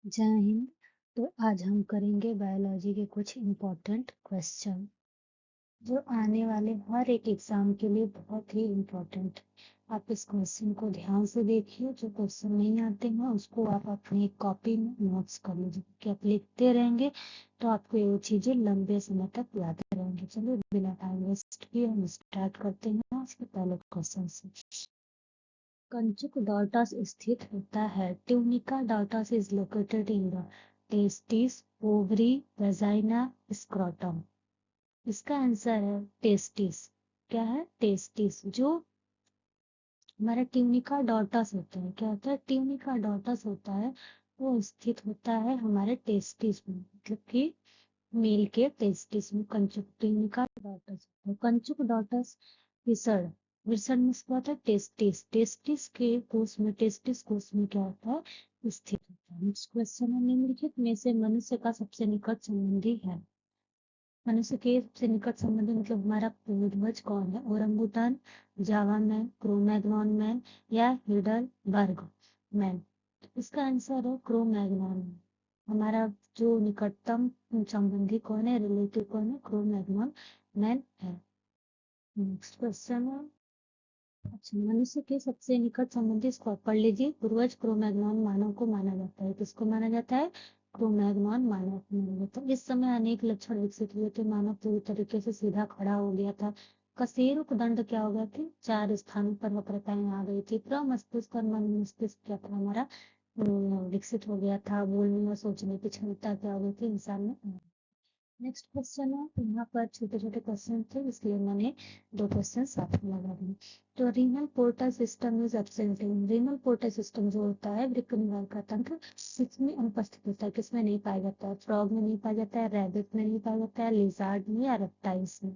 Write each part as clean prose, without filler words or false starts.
जय हिंद। तो आज हम करेंगे बायोलॉजी के कुछ इम्पोर्टेंट क्वेश्चन जो आने वाले हर एक एग्जाम के लिए बहुत ही इम्पोर्टेंट। आप इस क्वेश्चन को ध्यान से देखिए, जो क्वेश्चन नहीं आते हैं उसको आप अपनी कॉपी में नोट्स कर लीजिए कि आप लिखते रहेंगे तो आपको ये चीजें लंबे समय तक याद रहेंगी। चलिए बिना टाइम वेस्ट किए हम स्टार्ट करते हैं आज के पहले क्वेश्चन से। कंचुक डॉर्टस स्थित होता है। Tunica dartos is located in the testis, ovary, vagina, scrotum. इसका आंसर है टेस्टिस। क्या है? टेस्टिस। जो हमारा ट्यूनिका डॉर्टस होता है, क्या होता है? ट्यूनिका डॉर्टस होता है वो स्थित होता है हमारे टेस्टिस में, मतलब कि मेल के टेस्टिस में कंचुक ट्यूनिका डॉर्टस। कंचुक डॉर्टस विसर्ड। विसर्ड में क्या होता है? टेस्टिस। टेस्टिस के कोष में, टेस्टिस कोष में क्या होता है? स्थित होता है। नेक्स्ट क्वेश्चन है, निम्नलिखित में से मनुष्य का सबसे निकट संबंधी है। मनुष्य के सबसे निकट संबंधी मतलब हमारा पूर्वज कौन है? ओरंगुटान, जावा मैन, क्रोमैग्नॉन मैन या हिडलबर्ग मैन। इसका आंसर है क्रोमैग्नॉन। हमारा जो निकटतम संबंधी कौन है, रिलेटिव कौन है? क्रोमैग्नॉन मैन है। नेक्स्ट क्वेश्चन है, अच्छा, मनुष्य के सबसे निकट संबंधी इसको आप पढ़ लीजिए। पूर्वज क्रोमैग्नॉन मानव को माना जाता है। किसको माना जाता है? क्रोमैग्नॉन मानव को माना जाता है। इस समय अनेक लक्षण विकसित हुए थे। मानव पूरी तरीके से सीधा खड़ा हो गया था। कशेरुक दंड क्या हो गया थी? 4 स्थानों पर वक्रताएं आ गई थी। प्रमस्तिष्क और मन मस्तिष्क क्या था हमारा? विकसित हो गया था। बोलने और सोचने की क्षमता क्या हो गई थी इंसान में? नेक्स्ट क्वेश्चन है, यहाँ पर छोटे छोटे क्वेश्चन थे इसलिए मैंने 2 क्वेश्चन साथ में लगा दिए। तो renal portal system is absent in. Renal portal system जो होता है वृक्क निवार का तंत्र, किसमें अनुपस्थित होता है? किसमें नहीं पाया जाता है? फ्रॉग में नहीं पाया जाता है, रैबिट में नहीं पाया जाता है, लिजार्ड में या रेप्टाइल्स में।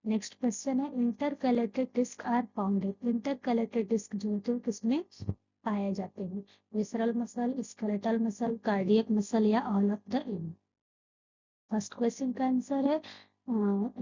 नेक्स्ट क्वेश्चन है, intercalated disc are founded. Intercalated disc जो होते हैं किसमें पाए जाते हैं? Visceral muscle, skeletal muscle, cardiac muscle या all of the above. First question का आंसर है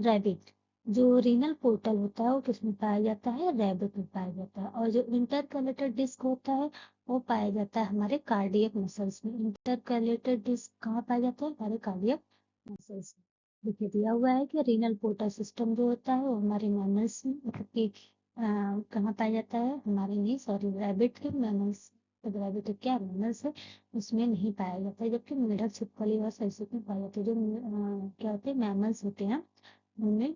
रैबिट। जो रीनल पोर्टल होता है वो किसमें पाया जाता है? रैबिट में पाया जाता है। और जो इंटरकैलेटेड डिस्क होता है वो पाया जाता है हमारे कार्डियक मसल्स में। इंटरकैलेटेड डिस्क कहाँ पाया जाता है? हमारे कार्डियक मसल्स में। देखिए दिया हुआ है कि रीनल पोर्टल सिस्टम जो होता है वो हमारे मैमल्स में, मतलब कि कहाँ पाया जाता है? हमारे नहीं, सॉरी, रैबिट के मैमल्स। रैबिट क्या मैमल्स है उसमें नहीं पाया जाता है, जबकि मेढक, छिपकली और सरीसृप में पाया जाता है। जो क्या होते हैं, मैमल्स होते हैं उनमें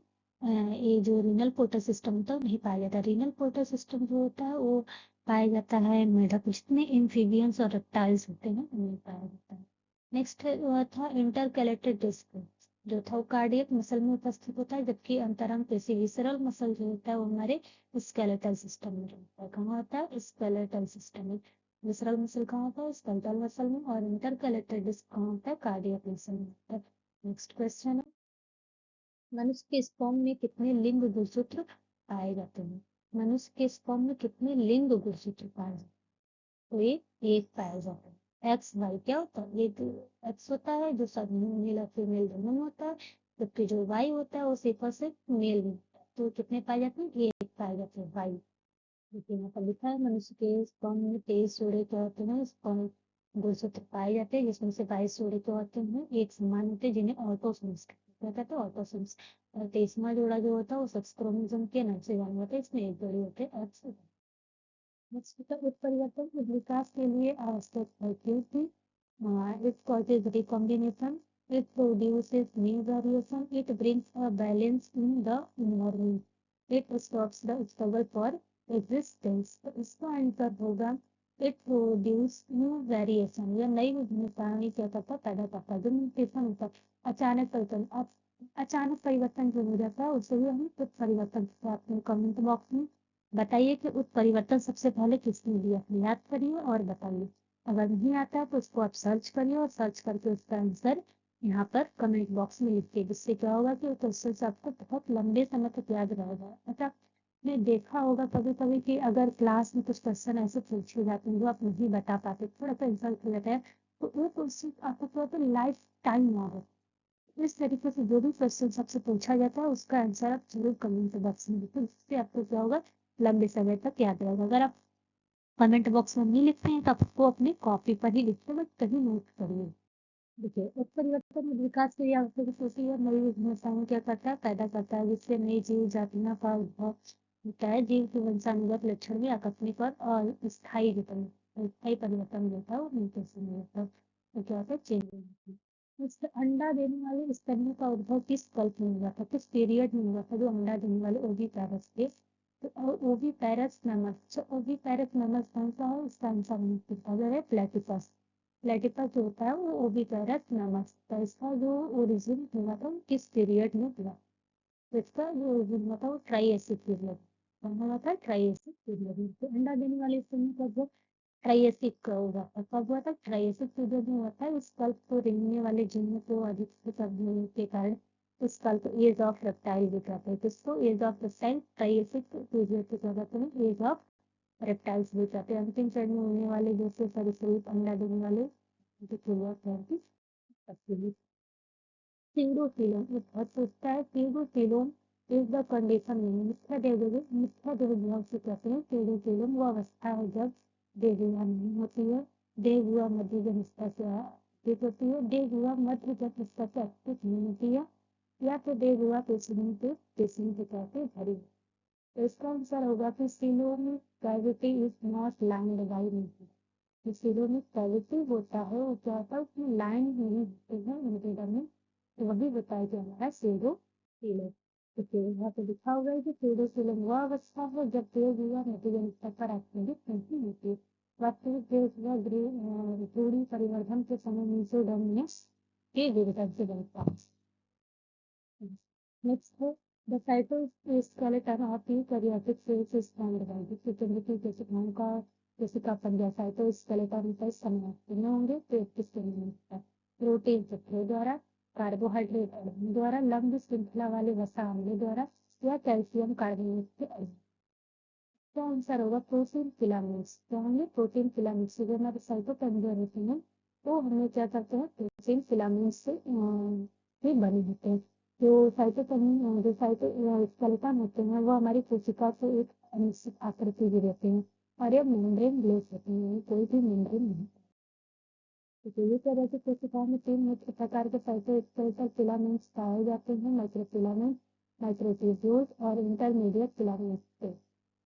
ये जो रीनल पोर्टल सिस्टम होता है वो नहीं पाया जाता। रीनल पोर्टल सिस्टम जो होता है वो पाया जाता है मेढक, जितने एम्फीबियंस और रेप्टाइल्स होते हैं उनमें पाया जाता है। नेक्स्ट था इंटरकैलेटेड डिस्क, जो था वो कार्डियक मसल में उपस्थित होता है, जबकि अंतरंग पेशी विसरल मसल जो होता है वो हमारे स्केलेटल सिस्टम में रहता है। कहाँ होता है? स्केलेटल सिस्टम में। विसरल मसल कहाँ होता है? स्केलेटल मसल में। और इंटरकैलेटेड डिस्क कहाँ होता है? कार्डियक मसल में होता है। नेक्स्ट क्वेश्चन है, मनुष्य के स्पर्म में कितने लिंग गुणसूत्र पाए जाते हैं? मनुष्य के स्पर्म में कितने लिंग गुणसूत्र पाए जाते हैं? तो ये एक पाया जाता है। एक्स वाई क्या होता है? ये जो एक्स होता है जो सब मेल और फीमेल दोनों में होता है, जबकि जो वाई होता है वो सिर्फ और सिर्फ मेल में होता है। तो कितने पाए जाते हैं? ये एक पाए जाते हैं, वाई। देखिए यहाँ पर लिखा है, मनुष्य के स्पर्म में 23 जोड़े क्या होते हैं? स्पर्म गुणसूत्र पाए जाते हैं, जिसमें से 22 जोड़े क्या होते हैं? एक समान होते हैं, जिन्हें ऑटोसोम्स क्या कहते हैं? ऑटोसोम्स। और 23वां जोड़ा जो होता है वो सेक्स क्रोमोसोम के नाम से जाना जाता है, इसमें एक जोड़ी होते हैं एक्स। नेक्स्ट का उत्परिवर्तन विकास के लिए आवश्यक है, क्योंकि it causes recombination, it produces new variation, it brings a balance in the environment, it stops the struggle for existence। तो इसका आंसर होगा it produce new variation। यह नई विभिन्नताएं क्या करता है? पैदा करता है। जो म्यूटेशन होता है, अचानक परिवर्तन, अचानक परिवर्तन जो हो जाता है उसे भी हम उत्परिवर्तन कहते हैं। आपने कमेंट बॉक्स में बताइए कि उत्परिवर्तन सबसे पहले किसने दिया, याद करिए और बताइए। अगर नहीं आता है तो उसको आप सर्च करिए और सर्च करके उसका आंसर यहाँ पर कमेंट बॉक्स में लिखिए, जिससे क्या होगा कि क्वेश्चन से आपको बहुत लंबे समय तक याद रहेगा। अच्छा, आपने देखा होगा कभी कभी कि अगर क्लास में कुछ क्वेश्चन ऐसे पूछे जाते हैं जो आप नहीं बता पाते, थोड़ा सा इंसल्ट हो जाता है, तो वो क्वेश्चन आपको क्या होता है? लाइफ टाइम याद है। इस तरीके से जो भी क्वेश्चन सबसे पूछा जाता है उसका आंसर आप जरूर कमेंट बॉक्स में लिखिए, जिससे आपको क्या होगा? लंबे समय तक याद रहेगा। अगर आप कमेंट बॉक्स में नहीं लिखते हैं तो आपको अपनी कॉपी पर ही लिखते हैं, बट कहीं नोट करिए। देखिए, उत्परिवर्तन और विकास के लिए आवश्यक होती है, नई विभिन्नताएं क्या करता है, पैदा करता है, जिससे नई जीव जातियों का उद्भव होता है। जीव के वंशानुगत लक्षण में आकस्मिक और स्थायी परिवर्तन होता है, वो नीचे से नहीं होता, तो क्या होता है, चेंज होता है। इससे अंडा देने वाले स्तनियों का उद्भव किस कल्प में हुआ था, किस पीरियड में हुआ था, जो अंडा देने वाले ओविपेरस थे। तो ओविपेरस नमक, जो ओविपेरस नमक कौन सा है, इसका आंसर है प्लेटिपस। प्लेटिपस जो होता है वो ओविपेरस नमक, तो इसका जो ओरिजिन हुआ था वो किस पीरियड में हुआ, तो इसका जो ओरिजिन हुआ था वो ट्राइएसिक पीरियड। कौन हुआ था, ट्राइएसिक पीरियड में। तो अंडा देने वाले स्तनों का जो ट्राइएसिक का हुआ था, कब हुआ था, ट्राइएसिक पीरियड में हुआ था। इस कल्प को रेंगने वाले जीवों को अधिक से करने के कारण इस कल्प एज ऑफ रेप्टाइल भी कहते हैं। किसको, age of reptile, Triassic period को क्या कहते हैं, एज ऑफ रेप्टाइल्स भी कहते हैं। अंतिम चरण में होने वाले जैसे सरीसृप, अंडा देने वाले जो शुरुआत है उनकी तस्वीर। सीरोफिलम, ये बहुत पूछता है। सीरोफिलम इज द कंडीशन में मिथ्या देहभाव से कहते हैं। सीरोफिलम वो अवस्था है जब देहहुआ नहीं होती है, देहहुआ मध्य हिस्सा से स्थित होती है, देहहुआ मध्य हिस्सा से स्थित नहीं होती है, या फिर देहहुआ पेशियों के कहते भरी। तो इसका आंसर होगा कि coelomic cavity is not lined bye nucleus. जो सिलोमिक कैविटी होता है वो क्या होता है, उसमें लाइन नहीं होती है मिडिल में, तो वही बताया गया हमारा सीरोफिलम। तो फिर यहाँ पे लिखा हुआ है कि सीरोफिलम वह अवस्था है जब देह हुआ मध्यम स्तर पर एक्टिविट नहीं होती है। वास्तविक देह हुआ ध्रुवीय परिवर्तन के समय मीसोडोमिनस के विघटन से बनता है। Next है the cytoskeleton of eukaryotic cells is formed by the चंद्रकी कोशिकाओं का कोशिका पंजा साइटोस्केलेटन का समय में होंगे तो 21 किलोमीटर प्रोटीन तत्वों द्वारा, कार्बोहाइड्रेट अणुओं द्वारा, लंबी श्रृंखला वाले वसा अम्ल द्वारा, या कैल्शियम कार्बोनेट के अणु। तो आंसर होगा प्रोटीन फिलामेंट्स। तो होंगे प्रोटीन फिलामेंट्स, जो हमारे साइटोप्लाज्म होते हैं तो हमें क्या करते हैं, प्रोटीन फिलामेंट्स से भी बने होते हैं। जो साइटोस्केलेटन होते हैं वो हमारी कोशिका को एक अनिश्चित आकृति भी देते हैं, और ये मेम्ब्रेन लेस होते हैं, कोई भी मेम्ब्रेन नहीं। तो इस तरह से कोशिकाओं में 3 मुख्य प्रकार के साइटोस्केलेटल फिलामेंट्स पाए जाते हैं, माइक्रोफिलामेंट, माइक्रोट्यूब्यूल्स और इंटरमीडिएट फिलामेंट्स।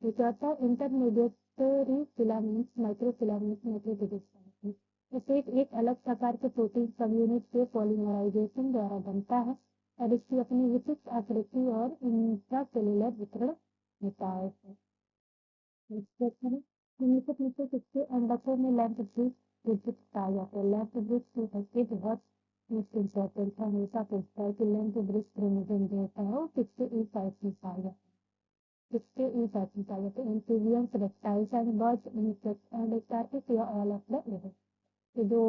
ये क्या होता है, इंटरमीडिएटरी फिलामेंट्स, माइक्रोफिलामेंट्स, माइक्रोट्यूब्यूल्स जैसे एक अलग प्रकार के प्रोटीन सब यूनिट के पॉलीमराइजेशन द्वारा बनता है, और इसकी अपनी विशिष्ट आकृति और इंट्रासेलुलर वितरण होता है। निम्नलिखित में से किसके अंडकों में लैंप ब्रिज विद्युत पाया जाता है। लैंप ब्रिज की हस्ती बहुत इम्पोर्टेंट है, हमेशा पूछता है कि लैंप ब्रिज क्रोमोसोम जो होता है वो किसके ई टाइप में पाया जाता है, किसके ई टाइप में पाया जाता है, amphibians, reptiles and birds, insects and starfish, या ऑल ऑफ द एबव। तो जो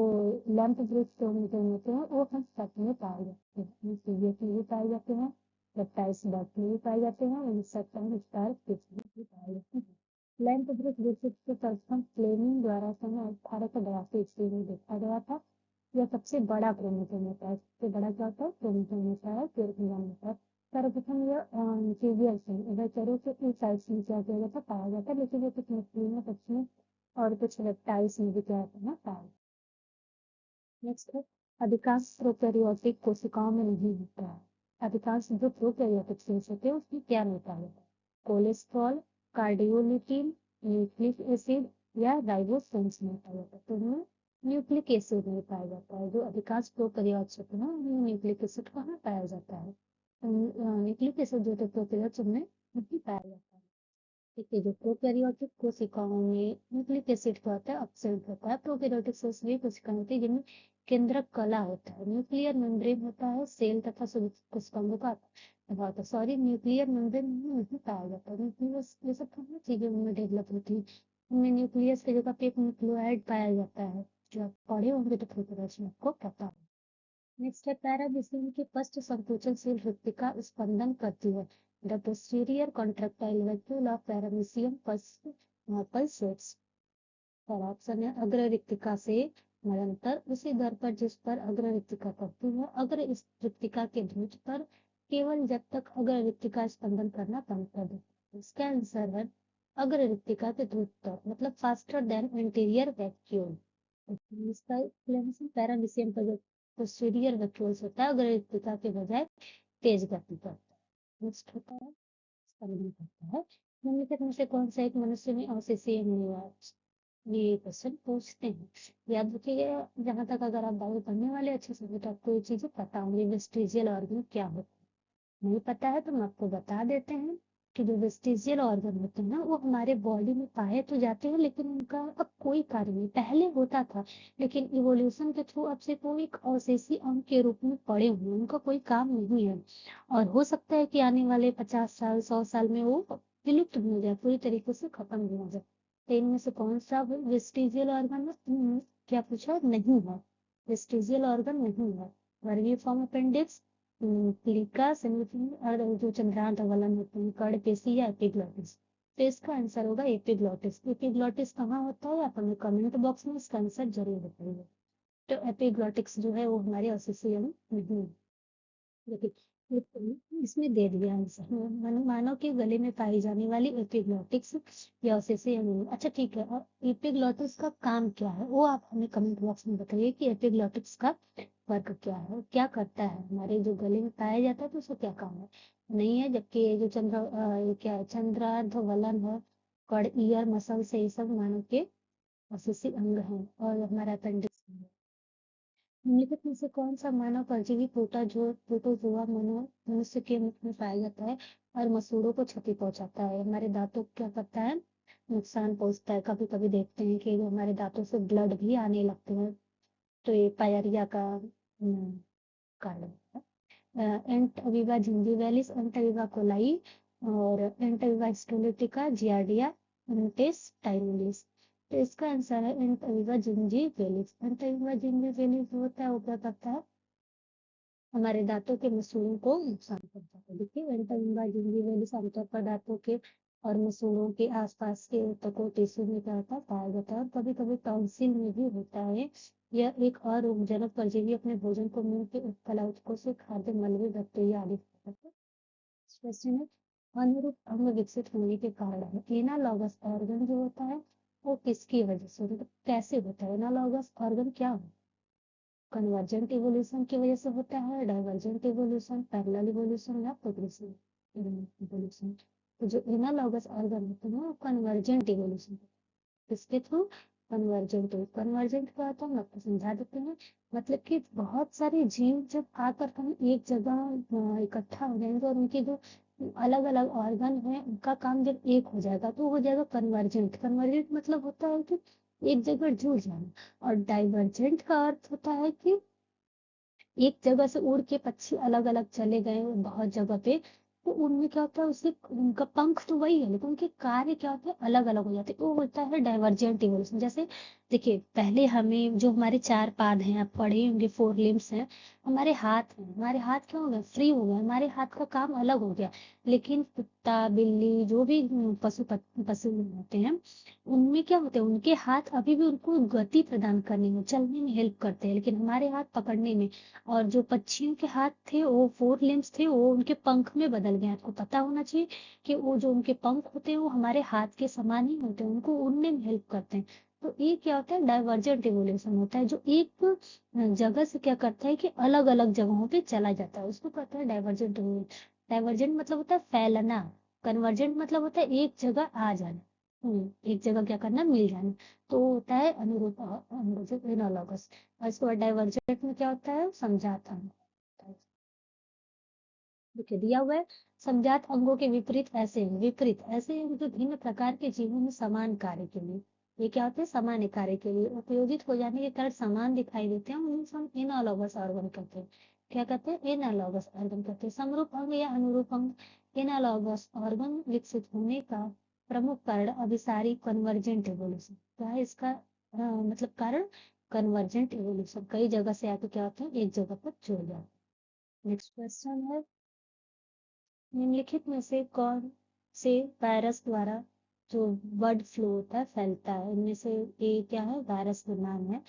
लैंप ब्रिज क्रोमोसोम होते हैं वो हम सब में पाए जाते हैं, एम्फीबियंस में भी पाए जाते हैं, रेप्टाइल्स बर्ड्स में भी पाए जाते हैं, इंसेक्ट एंड स्टारफिश में भी पाए जाते हैं। लैंप ब्रिज विशिष्ट के प्रथम फ्लेमिंग द्वारा सन 1882 ईस्वी में देखा गया था। यह सबसे बड़ा क्रोमोसोम होता है, सबसे बड़ा क्या होता है, क्रोमोसोम होता है, क्रोमोसोम होता है। सर्वप्रथम यह एम्फीबियंस में उभयचरों के ई टाइप्स में क्या किया जाता, पाया जाता है, लेकिन ये कुछ मछलियों, पक्षियों और कुछ रेप्टाइल्स में भी क्या होता है ना, पाया जाता है। नेक्स्ट है अधिकांश प्रोकैरियोटिक कोशिकाओं में नहीं होता है। अधिकांश जो प्रोकैरियोटिक सेल्स होते हैं उसमें क्या नहीं पाया जाता, कोलेस्ट्रॉल, कार्डियोलिपिन, न्यूक्लिक एसिड या राइबोसोम्स में पाया जाता है। तो उनमें न्यूक्लिक एसिड में पाया जाता है। जो अधिकांश प्रोकैरियोट्स होते हैं उनमें न्यूक्लिक एसिड कहाँ पाया जाता है, न्यूक्लिक एसिड जो होते हैं प्रोकैरियोट्स उनमें नहीं पाया जाता है। देखिए, जो प्रोकैरियोटिक कोशिकाओं में न्यूक्लिक एसिड क्या होता है, एब्सेंट होता है। प्रोकैरियोटिक सेल्स वे कोशिकाएं होती है जिनमें केंद्रक कला होता है, न्यूक्लियर मेम्ब्रेन होता है, सेल तथा कोशिकाओं का होता है, सॉरी न्यूक्लियर मेम्ब्रेन नहीं पाया जाता। न्यूक्लियस ये सब कहाँ चीजें उनमें डेवलप होती है, उनमें न्यूक्लियस की जगह पे एक न्यूक्लियोइड पाया जाता है, जो आप पढ़े होंगे तो प्रोकैरियोट्स में आपको पता है। नेक्स्ट है पैराबिसिन की पश्च संकोचनशील हृत्तिका स्पंदन करती है। The posterior contractile vacuole of paramecium pulsates. और ऑप्शन है अग्र रिक्तिका से निरंतर उसी दर पर जिस पर अग्र रिक्तिका करती है, अग्र इस रिक्तिका के ध्रुव पर केवल जब तक अग्र रिक्तिका स्पंदन करना बंद कर देती है। इसका आंसर है अग्र रिक्तिका के ध्रुव मतलब फास्टर देन एंटीरियर वैक्यूल। इसका एक्सप्लेनेशन पैरामीशियम का जो पोस्टीरियर वैक्यूल्स होता है अग्र रिक्तिका के बजाय तेज गति करता है। नेक्स्ट होता है स्पंदन करता है। निम्नलिखित में से कौन सा एक मनुष्य में अवशेषीय निवास, ये क्वेश्चन पूछते हैं। याद रखिएगा, जहां तक अगर आप बायो पढ़ने वाले अच्छे से तो आपको ये चीजें पता होंगी वेस्टिजियल ऑर्गन क्या होता है। नहीं पता है तो हम आपको बता देते हैं कि जो वेस्टिजियल ऑर्गन होते हैं ना वो हमारे बॉडी में पाए तो जाते हैं लेकिन उनका अब कोई कार्य नहीं, पहले होता था लेकिन इवोल्यूशन के थ्रू अब से वो एक अवशेषी अंग के रूप में पड़े हुए, उनका कोई काम नहीं है और हो सकता है कि आने वाले 50 साल 100 साल में वो विलुप्त भी हो जाए, पूरी तरीके से खत्म भी हो जाए। तो इनमें से कौन सा वेस्टिजियल ऑर्गन है? क्या पूछा? नहीं है, वेस्टिजियल ऑर्गन नहीं है। वर्मिफॉर्म अपेंडिक्स, प्लीका, और जो चंद्रांत अवलन होते हैं कर्ण पेशी या एपिग्लॉटिस। तो इसका आंसर होगा एपिग्लॉटिस। एपिग्लॉटिस कहाँ होता है आप हमें कमेंट बॉक्स में इसका आंसर जरूर बताइए। तो एपिग्लॉटिक्स जो है वो हमारे ऑसिसियम नहीं है। देखिए इसमें दे दिया आंसर, मानव के गले में पाई जाने वाली एपिग्लॉटिक्स या ऑसिसियम। अच्छा ठीक है, और एपिग्लॉटिस का काम क्या है वो आप हमें कमेंट बॉक्स में बताइए कि एपिग्लॉटिक्स का वर्क क्या है, क्या करता है, हमारे जो गले में पाया जाता है तो उसका क्या काम है। नहीं है, जबकि ये जो ये क्या है चंद्रार्ध वलन है, कड़ ईयर मसल से ये सब मानव के ऑसिसी अंग है और हमारा अपेंडिक्स है। निम्नलिखित में से कौन सा मानव परजीवी प्रोटोजोआ मनुष्य के मुख में पाया जाता है और मसूड़ों को क्षति पहुंचाता है, हमारे दांतों को क्या करता है? नुकसान पहुंचता है। कभी कभी देखते हैं कि हमारे दांतों से ब्लड भी आने लगते हैं, तो ये पायरिया का कारण है। एंट अवीवा जिंजीवैलिस, एंट अवीवा कोलाई और एंट अवीवा स्टोलिटिका, जियार्डिया, इंटेस्टाइनलिस। तो इसका आंसर है एंट अवीवा जिंजीवैलिस। एंट अवीवा जिंजीवैलिस जो होता है वो क्या करता है? हमारे दांतों के मसूड़ों को नुकसान पहुंचाता है। देखिए एंट अवीवा जिंजीवैलिस आमतौर पर दांतों के और मसूड़ों के आसपास के ऊतकों टिश्यू में क्या होता है पाया जाता है और कभी कभी टॉन्सिल में भी होता है। यह एक अरोगजनक परजीवी अपने भोजन को मुंह के उपकला ऊतकों से खाद्य मलबे बैक्टीरिया आदि करता है। क्वेश्चन है, अनुरूप अंग विकसित होने के कारण एनालॉगस ऑर्गन जो होता है वो किसकी वजह से, मतलब कैसे होता है? एनालॉगस ऑर्गन क्या हो? कन्वर्जेंट इवोल्यूशन की वजह से होता है, डाइवर्जेंट इवोल्यूशन, पैरेलल इवोल्यूशन या प्रोग्रेसिव इवोल्यूशन। तो जो एनालॉगस ऑर्गन होते हैं वो कन्वर्जेंट इवोल्यूशन, इसके थ्रू कन्वर्जेंट हो। कन्वर्जेंट क्या होता है हम आपको समझा देते हैं। मतलब कि बहुत सारे जीव जब आकर हम एक जगह इकट्ठा हो जाएंगे और उनके जो अलग अलग ऑर्गन है उनका काम जब एक हो जाएगा तो हो जाएगा कन्वर्जेंट। कन्वर्जेंट मतलब होता है कि एक जगह जुड़ जाना। और डाइवर्जेंट का अर्थ होता है कि एक जगह से उड़ के पक्षी अलग अलग चले गए बहुत जगह पे, तो उनमें क्या होता है उससे उनका पंख तो वही है लेकिन उनके कार्य क्या होते हैं अलग अलग हो जाते हैं, वो होता है डाइवर्जेंट इवोल्यूशन। जैसे देखिए पहले हमें जो हमारे 4 पाद हैं आप पढ़े होंगे 4 लिम्स हैं, हमारे हाथ हैं, हमारे हाथ क्या हो गए फ्री हो गए, हमारे हाथ का काम अलग हो गया। लेकिन कुत्ता बिल्ली जो भी पशु होते हैं उनमें क्या होते हैं उनके हाथ अभी भी उनको गति प्रदान करने में चलने में हेल्प करते हैं, लेकिन हमारे हाथ पकड़ने में। और जो पक्षियों के हाथ थे वो 4 लिम्स थे वो उनके पंख में बदल गए। आपको पता होना चाहिए कि वो जो उनके पंख होते हैं वो हमारे हाथ के समान ही होते हैं, उनको उड़ने में हेल्प करते हैं। तो ये क्या होता है डाइवर्जेंट इवोल्यूशन होता है, जो एक जगह से क्या करता है कि अलग अलग जगहों पे चला जाता है, उसको कहते हैं डाइवर्जेंट इवोल्यूशन। डाइवर्जेंट मतलब होता है फैलना, कन्वर्जेंट मतलब होता है एक जगह आ जाना, एक जगह क्या करना मिल जाना। तो होता है अनुरूप एनालॉगस। और इसके बाद डाइवर्जेंट में क्या होता है समझात अंग। देखिए दिया हुआ है समझात अंगों के विपरीत ऐसे हैं जो भिन्न प्रकार के जीवों में समान कार्य के लिए, ये क्या होते हैं सामान्य कार्य के लिए उपयोगित हो जाने के कारण समान दिखाई देते हैं, उन्हें हम एनालॉगस ऑर्गन कहते हैं। क्या कहते हैं? एनालॉगस ऑर्गन कहते हैं। समरूप अंग या अनुरूप अंग एनालॉगस ऑर्गन विकसित होने का प्रमुख कारण अभिसारी कन्वर्जेंट इवोल्यूशन। क्या है इसका मतलब कारण? कन्वर्जेंट इवोल्यूशन, कई जगह से आके क्या होता है एक जगह पर जुड़ जाते हैं। नेक्स्ट क्वेश्चन है, निम्नलिखित में से कौन से वायरस द्वारा जो बर्ड फ्लू होता है फैलता है? इनमें से ये क्या है वायरस का नाम है।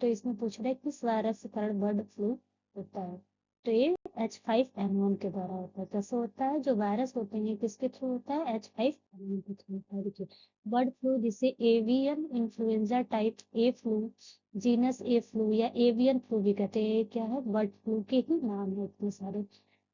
तो इसमें पूछ रहा है किस वायरस के कारण बर्ड फ्लू होता है? तो ये H5N1 के द्वारा होता है। कैसे होता है? जो वायरस होते हैं किसके थ्रू होता है? H5N1 के थ्रू होता है। देखिए बर्ड फ्लू जिसे avian influenza type A flu, genus A flu या एवियन फ्लू भी कहते हैं। ये क्या है? बर्ड फ्लू के ही नाम है इतने सारे।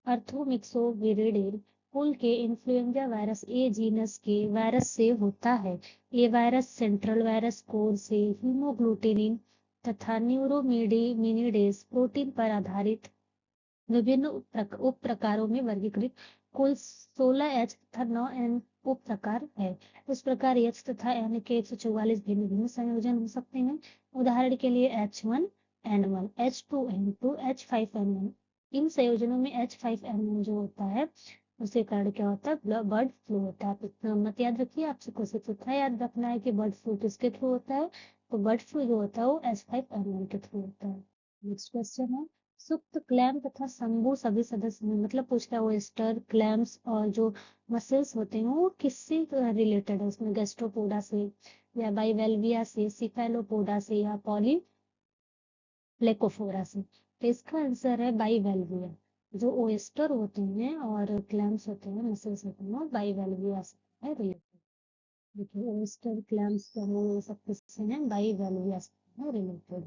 अर्थोमिक्सोविरिडे कुल के इन्फ्लुएंजा वायरस ए जीनस के वायरस से होता है। ये वायरस सेंट्रल वायरस कोर से हीमोग्लूटिनिन तथा न्यूरोमिनिडेज प्रोटीन पर आधारित विभिन्न उप प्रकारों में वर्गीकृत कुल 16H तथा 9N उप प्रकार है। इस प्रकार H तथा N के 144 भिन्न भिन्न संयोजन हो सकते हैं। उदाहरण के लिए H1N1, H2N2, H5N1। इन संयोजनों में H5N1 जो होता है उसके कारण क्या होता है? बर्ड फ्लू होता है। आप इतना मत याद रखिए, आपसे क्वेश्चन इतना याद रखना है कि बर्ड फ्लू किसके थ्रू होता है। तो बर्ड फ्लू जो होता है वो H5N1 के थ्रू होता है। नेक्स्ट क्वेश्चन है, सुक्त क्लैम तथा शंभु सभी सदस्य हैं। मतलब पूछ रहा है ओयस्टर, क्लैम्स और जो मसल्स होते हैं वो किससे रिलेटेड है? उसमें गैस्ट्रोपोडा से या बाइवेल्विया से, सिफेलोपोडा से या पॉलीप्लेकोफोरा से। तो इसका आंसर है बाइवेल्विया। जो ओयस्टर होते हैं और क्लैम्स होते हैं, मसल्स होते हैं, बाइवेल्विया से है रिलेटेड। देखिए ओयस्टर, क्लैम्स वो सब किससे हैं? बाइवेल्विया से है रिलेटेड।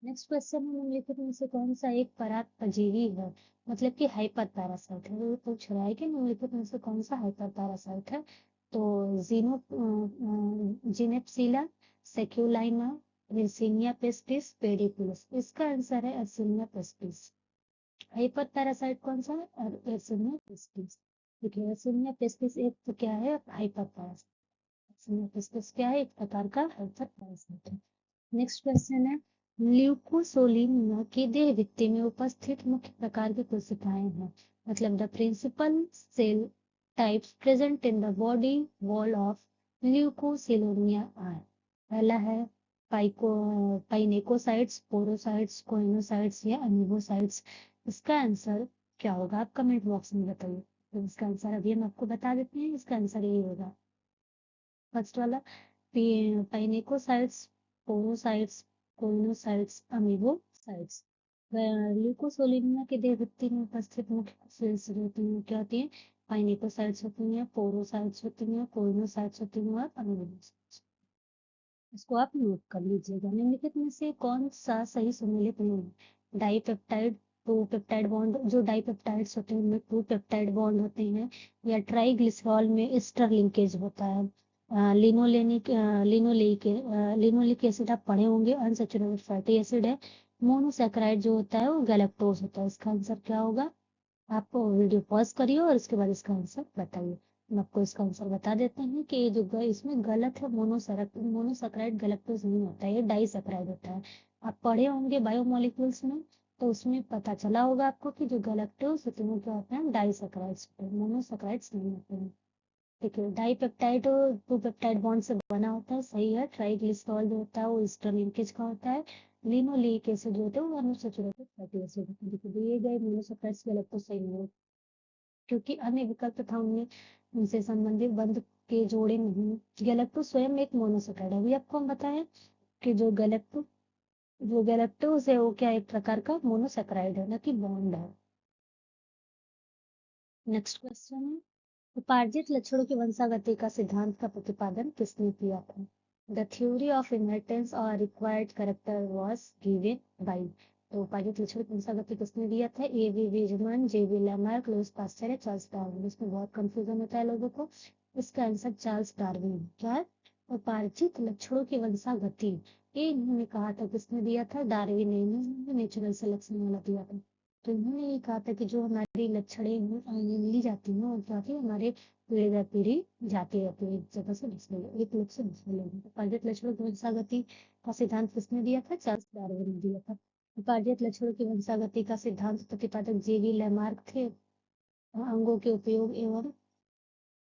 नेक्स्ट क्वेश्चन है, निम्नलिखित में से कौन सा एक परागपजीवी है? मतलब कि हाइपर पैरासाइट है। वो पूछ रहा है कि निम्नलिखित में से कौन सा हाइपर पैरासाइट है। तो जिनेप्सिला, सेक्युलाइना, एर्सिनिया पेस्टिस, पेडिकुलस। इसका आंसर है एर्सिनिया पेस्टिस। हाइपर पैरासाइट कौन सा है? एर्सिनिया पेस्टिस। देखिए एर्सिनिया पेस्टिस एक तो क्या है? Hyper parasite. एर्सिनिया पेस्टिस क्या है? एक प्रकार का हाइपर पैरासाइट है। नेक्स्ट क्वेश्चन है, ल्यूकोसोलिन की देह भित्ति में उपस्थित मुख्य प्रकार की कोशिकाएं हैं। मतलब the principal cell types present in the body wall of Leucosolenia are. पहला है पाइनेकोसाइट्स, पोरोसाइट्स, कोइनोसाइट्स या अमीबोसाइट्स। इसका आंसर क्या होगा? आप कमेंट बॉक्स में बताइए। तो इसका आंसर अभी हम आपको बता देते हैं। इसका आंसर यही होगा फर्स्ट वाला, पाइनेकोसाइट्स, पोरोसाइट्स, कोइनोसाइट्स, अमीबोसाइट्स। ल्यूकोसोलिनिया के देह भित्ति में उपस्थित मुख्य सेल्स होती हैं, क्या होती हैं? पाइनेकोसाइट्स होती हैं, पोरोसाइट्स होती हैं, कोइनोसाइट्स होती हैं और अमीबोसाइट्स। इसको आप नोट कर लीजिएगा। निम्नलिखित में से कौन सा सही सम्मिलित नहीं है? Dipeptide, two peptide bond. जो डाइपेप्टाइड्स होते हैं उनमें टू पेप्टाइड बॉन्ड होते हैं। या ट्राइग्लिसरॉल में एस्टर लिंकेज होता है। लिनोलेइक एसिड आप पढ़े होंगे, अनसैचुरेटेड फैटी एसिड है। मोनोसैकेराइड जो होता है वो गैलेक्टोज होता है। इसका आंसर क्या होगा? आप वीडियो पॉज करिए और इसके बाद इसका आंसर बताइए। हम आपको इसका आंसर बता देते हैं कि ये जो इसमें गलत है, मोनोसैकेराइड गैलेक्टोज नहीं होता है, ये डाइसैकेराइड होता है। आप पढ़े होंगे बायोमोलिक्यूल्स में, तो उसमें पता चला होगा आपको कि जो गैलेक्टोज होते हैं वो क्या होते हैं? डाइसैकेराइड्स होते हैं, मोनोसैकेराइड्स नहीं होते हैं। ठीक है, डाइपेप्टाइड टू पेप्टाइड बॉन्ड से बना होता है, सही है। ट्राइग्लिसरॉल जो होता है वो ईस्टर लिंकेज का होता है। लिनोलेइक एसिड जो होता है वो अनसैचुरेटेड फैटी एसिड होता है। देखिए दिए गए मोनोसैकेराइड्स गैलेक्टोज सही नहीं है, क्योंकि अन्य विकल्प तथा उनमें उनसे संबंधित बंध के जोड़े नहीं। गैलेक्टोज स्वयं एक मोनोसैकेराइड है। अभी आपको हम बताएं कि जो गैलेक्टोज है वो क्या एक प्रकार का मोनोसैकेराइड है, न कि बॉन्ड है। नेक्स्ट क्वेश्चन है, उपार्जित लक्षणों की वंशागति का सिद्धांत का प्रतिपादन किसने किया था? द थ्योरी ऑफ इनहेरिटेंस और required character was given by. तो उपार्जित लक्षणों की वंशागति किसने दिया था? A V Weismann, J V Lamarck, Louis Pasteur या चार्ल्स डार्विन। इसमें बहुत कंफ्यूजन होता है लोगों को। इसका आंसर चार्ल्स डार्विन। क्या है? उपार्जित लक्षणों की वंशागति ये इन्होंने कहा था। किसने दिया था? डार्विन ने नेचुरल सिलेक्शन वाला दिया था। तो इन्होंने ये कहा था कि जो हमारी लक्षणें मिली जाती हैं वो क्या होती है? हमारे पीढ़ी दर पीढ़ी जाती रहती है, एक जगह से दूसरे एक लोग से दूसरे लोग। उपार्जित लक्षणों की वंशागति का सिद्धांत किसने दिया था? चार्ल्स डार्विन ने दिया था। उपार्जित लक्षणों की वंशागति का सिद्धांत प्रतिपादक जेवी लैमार्क थे। अंगों के उपयोग एवं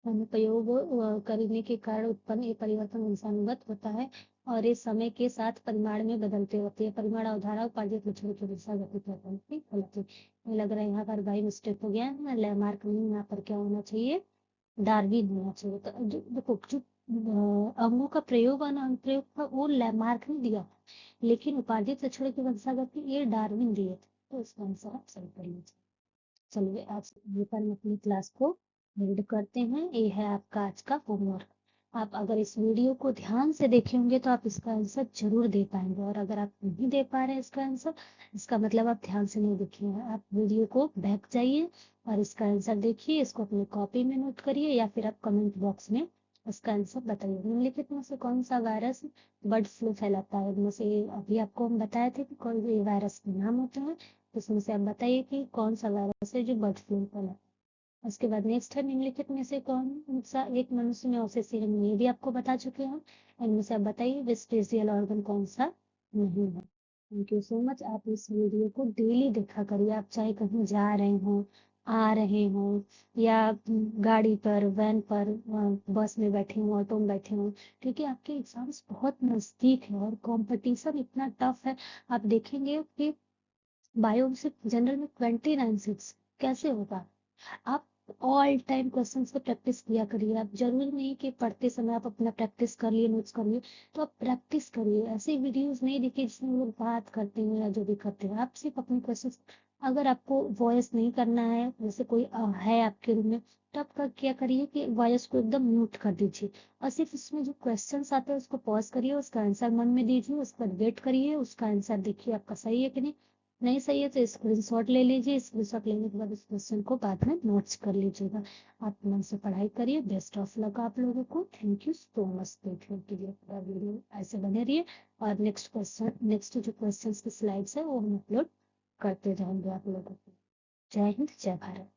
अनुप्रयोग करने के कारण उत्पन्न ये परिवर्तन वंशानुगत होता है और ये समय के साथ परिमाण में बदलते होते हैं। परिमाण अवधारणा उपार्जित लक्षणों की वंशागति कहते हैं। गलत है, मुझे लग रहा है यहाँ पर भाई मिस्टेक हो गया है। लैमार्क नहीं, यहाँ पर क्या होना चाहिए? डार्विन होना चाहिए। तो देखो जो अंगों का प्रयोग और अनुप्रयोग था वो लैमार्क ने दिया था, लेकिन उपार्जित लक्षणों की वंशागति ये डार्विन दिए थे। तो इसका आंसर आप सही कर लीजिए। चलिए आज यहीं पर हम अपनी क्लास को एंड करते हैं। ये है आपका आज का होमवर्क। आप अगर इस वीडियो को ध्यान से देखे होंगे तो आप इसका आंसर जरूर दे पाएंगे, और अगर आप नहीं दे पा रहे हैं इसका आंसर, इसका मतलब आप ध्यान से नहीं देखे हैं। आप वीडियो को बैक जाइए और इसका आंसर देखिए, इसको अपनी कॉपी में नोट करिए या फिर आप कमेंट बॉक्स में इसका आंसर बताइए। निम्नलिखित में से कौन सा वायरस बर्ड फ्लू फैलाता है? इनमें से अभी आपको हम बताए थे कि कौन से वायरस के नाम होते हैं, इसमें से आप बताइए कि कौन सा वायरस है जो बर्ड फ्लू फैलाता है। उसके बाद नेक्स्ट है, निम्नलिखित में से कौन सा एक मनुष्य में अवशेष है? ये भी आपको बता चुके हैं। इनमें से आप बताइए वेस्टिजियल ऑर्गन कौन सा नहीं है। Thank you so much. आप इस वीडियो को डेली देखा करिए, आप चाहे कहीं जा रहे हो, आ रहे हो, या गाड़ी पर, वैन पर, बस में बैठे हो, ऑटो में बैठे हो, क्योंकि आपके एग्जाम्स बहुत नजदीक है और कंपटीशन इतना टफ है। आप देखेंगे कि बायो से जनरल में 29 सीट्स कैसे होगा। आप ऑल टाइम क्वेश्चंस पे प्रैक्टिस किया करिए। आप जरूरी नहीं कि पढ़ते समय आप अपना प्रैक्टिस कर लिए, नोट्स कर लिए, तो आप प्रैक्टिस करिए। ऐसे वीडियोस नहीं देखिए जिसमें लोग बात करते हैं या जो भी करते हैं। आप सिर्फ अपने क्वेश्चंस, अगर आपको वॉइस नहीं करना है, जैसे कोई है आपके रूम में, तो आप क्या करिए कि वॉइस को एकदम म्यूट कर दीजिए और सिर्फ इसमें जो क्वेश्चंस आते हैं उसको पॉज करिए, उसका आंसर मन में दीजिए, उसके बाद वेट करिए, उसका आंसर देखिए आपका सही है कि नहीं। नहीं सही है तो स्क्रीनशॉट ले लीजिए, स्क्रीनशॉट लेने के बाद इस क्वेश्चन को बाद में नोट्स कर लीजिएगा। आप मन से पढ़ाई करिए। बेस्ट ऑफ लक आप लोगों को। थैंक यू सो मच देखने के लिए। पूरा वीडियो ऐसे बने रहिए और नेक्स्ट क्वेश्चन, नेक्स्ट जो क्वेश्चन की स्लाइड्स है वो हम अपलोड करते जाएंगे आप लोगों को। जय हिंद, जय भारत।